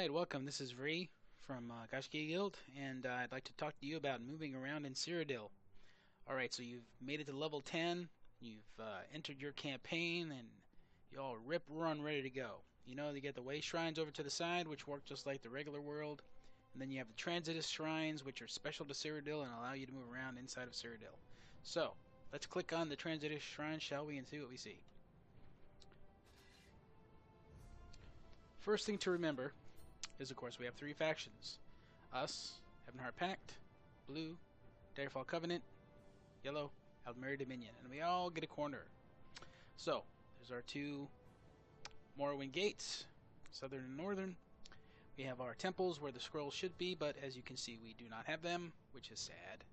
Alright, welcome. This is Vree from Gashki Guild, and I'd like to talk to you about moving around in Cyrodil. Alright, so you've made it to level 10, you've entered your campaign, and you're all rip-run ready to go. You know, you get the way shrines over to the side, which work just like the regular world, and then you have the Transitus Shrines, which are special to Cyrodil and allow you to move around inside of Cyrodil. So, let's click on the Transitus Shrines, shall we, and see what we see. First thing to remember is, of course, we have three factions. Us, Heavenheart Pact, Blue, Daggerfall Covenant, Yellow, Aldmeri Dominion, and we all get a corner. So, there's our two Morrowind gates, Southern and Northern. We have our temples where the scrolls should be, but as you can see, we do not have them, which is sad.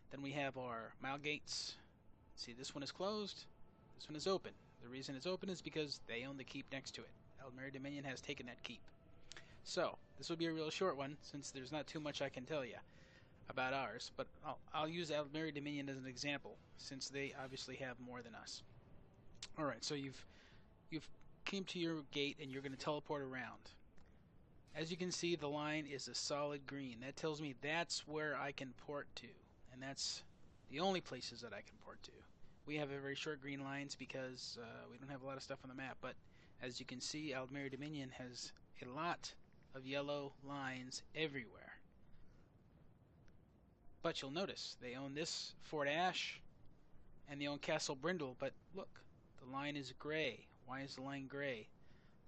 Then we have our Mile gates. See, this one is closed, this one is open. The reason it's open is because they own the keep next to it. Aldmeri Dominion has taken that keep. So, this will be a real short one, since there's not too much I can tell you about ours, but I'll use Aldmeri Dominion as an example, since they obviously have more than us. Alright, so you've came to your gate and you're going to teleport around. As you can see, the line is a solid green. That tells me that's where I can port to, and that's the only places that I can port to. We have very short green lines because we don't have a lot of stuff on the map, but as you can see, Aldmeri Dominion has a lot of yellow lines everywhere. But you'll notice they own this Fort Ash and they own Castle Brindle, but look, the line is gray. Why is the line gray?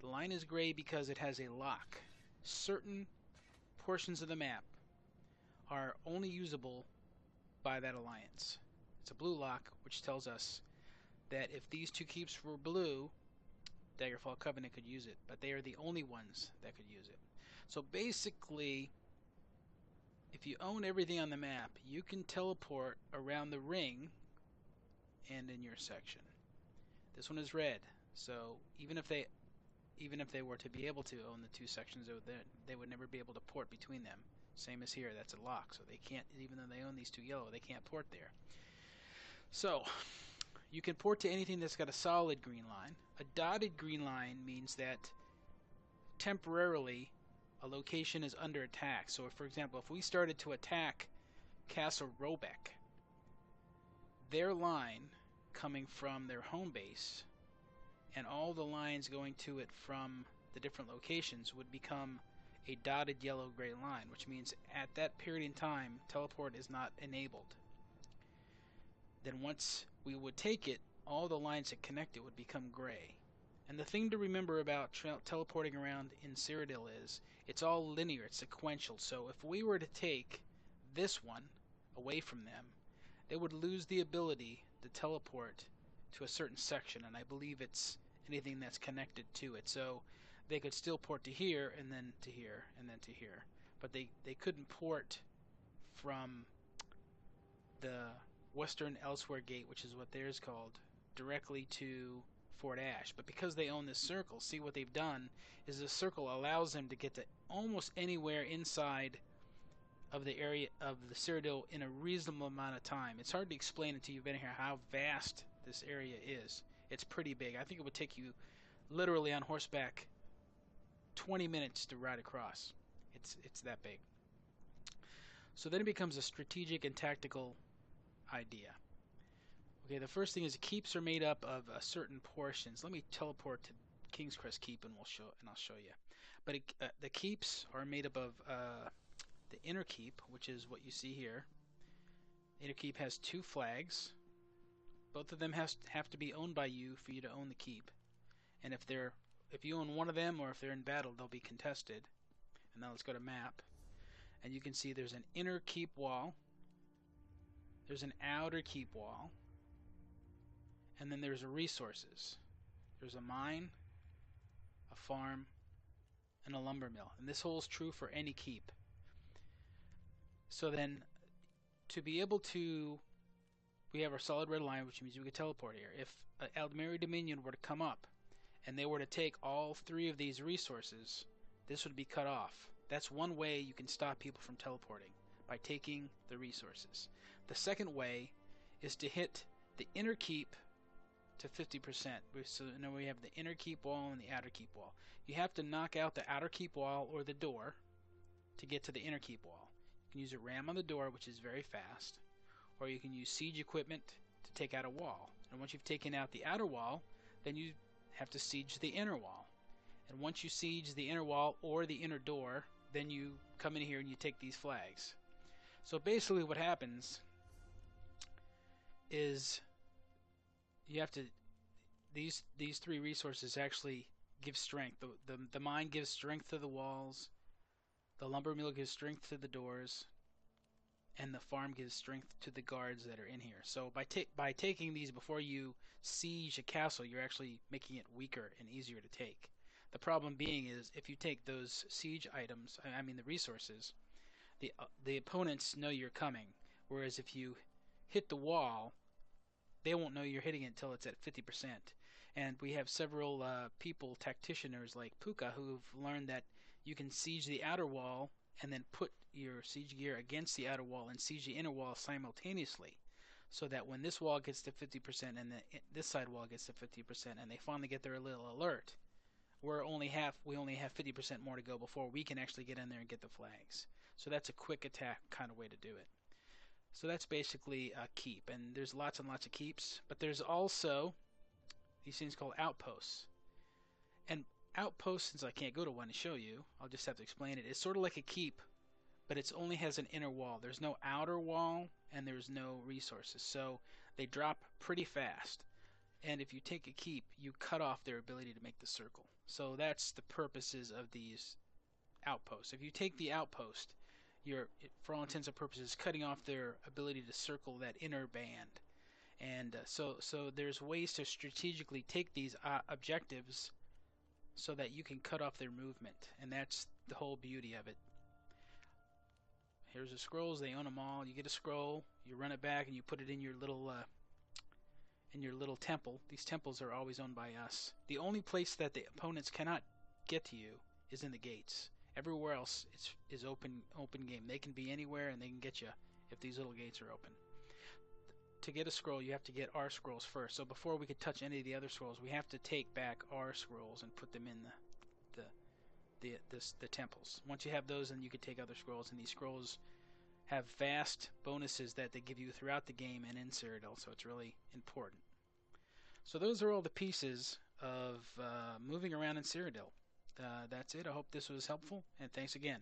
The line is gray because it has a lock. Certain portions of the map are only usable by that alliance. It's a blue lock, which tells us that if these two keeps were blue, Daggerfall Covenant could use it, but they are the only ones that could use it. So basically, if you own everything on the map, you can teleport around the ring and in your section. This one is red, so even if they were to be able to own the two sections, they would never be able to port between them. Same as here, that's a lock, so they can't, even though they own these two yellow, they can't port there. So, you can port to anything that's got a solid green line. A dotted green line means that temporarily a location is under attack. So, for example, if we started to attack Castle Robeck, their line coming from their home base and all the lines going to it from the different locations would become a dotted yellow-gray line, which means at that period in time, teleport is not enabled. Then once we would take it, all the lines that connect it would become gray. And the thing to remember about teleporting around in Cyrodil is it's all linear, it's sequential. So if we were to take this one away from them, they would lose the ability to teleport to a certain section, and I believe it's anything that's connected to it. So they could still port to here, and then to here, and then to here. But they couldn't port from the Western Elsewhere Gate, which is what theirs called, directly to Fort Ash. But because they own this circle, see what they've done is the circle allows them to get to almost anywhere inside of the area of the Cyrodil in a reasonable amount of time. It's hard to explain until you've been here how vast this area is. It's pretty big. I think it would take you literally on horseback 20 minutes to ride across. It's that big. So then it becomes a strategic and tactical idea. Okay, the first thing is the keeps are made up of certain portions. Let me teleport to King's Crest Keep and I'll show you. But the keeps are made up of the inner keep, which is what you see here. The inner keep has two flags. Both of them have to be owned by you for you to own the keep. And if you own one of them or if they're in battle, they'll be contested. And now let's go to map. And you can see there's an inner keep wall. There's an outer keep wall. And then there's resources. There's a mine, a farm, and a lumber mill. And this holds true for any keep. So then, to be able to, we have our solid red line, which means we could teleport here. If Aldmeri Dominion were to come up, and they were to take all three of these resources, this would be cut off. That's one way you can stop people from teleporting, by taking the resources. The second way is to hit the inner keep to 50%. So now we have the inner keep wall and the outer keep wall. You have to knock out the outer keep wall or the door to get to the inner keep wall. You can use a ram on the door, which is very fast, or you can use siege equipment to take out a wall. And once you've taken out the outer wall, then you have to siege the inner wall. And once you siege the inner wall or the inner door, then you come in here and you take these flags. So basically what happens is you have to, these three resources actually give strength. The mine gives strength to the walls, the lumber mill gives strength to the doors, and the farm gives strength to the guards that are in here. So by taking these before you siege a castle, you're actually making it weaker and easier to take. The problem being is if you take those siege items, I mean the resources, the opponents know you're coming. Whereas if you hit the wall, they won't know you're hitting it until it's at 50%. And we have several people, tacticianers like Puka, who've learned that you can siege the outer wall and then put your siege gear against the outer wall and siege the inner wall simultaneously, so that when this wall gets to 50% and this side wall gets to 50% and they finally get their little alert, we only have 50% more to go before we can actually get in there and get the flags. So that's a quick attack kind of way to do it. So that's basically a keep, and there's lots and lots of keeps, but there's also these things called outposts. And outposts, since I can't go to one to show you, I'll just have to explain it. It's sort of like a keep, but it only has an inner wall. There's no outer wall and there's no resources, so they drop pretty fast. And if you take a keep, you cut off their ability to make the circle. So that's the purposes of these outposts. If you take the outpost, you're, for all intents and purposes, cutting off their ability to circle that inner band. And so there's ways to strategically take these objectives so that you can cut off their movement, and that's the whole beauty of it. Here's the scrolls. They own them all. You get a scroll, you run it back, and you put it in your little temple. These temples are always owned by us. The only place that the opponents cannot get to you is in the gates. Everywhere else is open game. They can be anywhere and they can get you if these little gates are open. To get a scroll, you have to get our scrolls first. So before we could touch any of the other scrolls, we have to take back our scrolls and put them in the temples. Once you have those, then you can take other scrolls, and these scrolls have vast bonuses that they give you throughout the game and in Cyrodil, so it's really important. So those are all the pieces of moving around in Cyrodil. That's it. I hope this was helpful, and thanks again.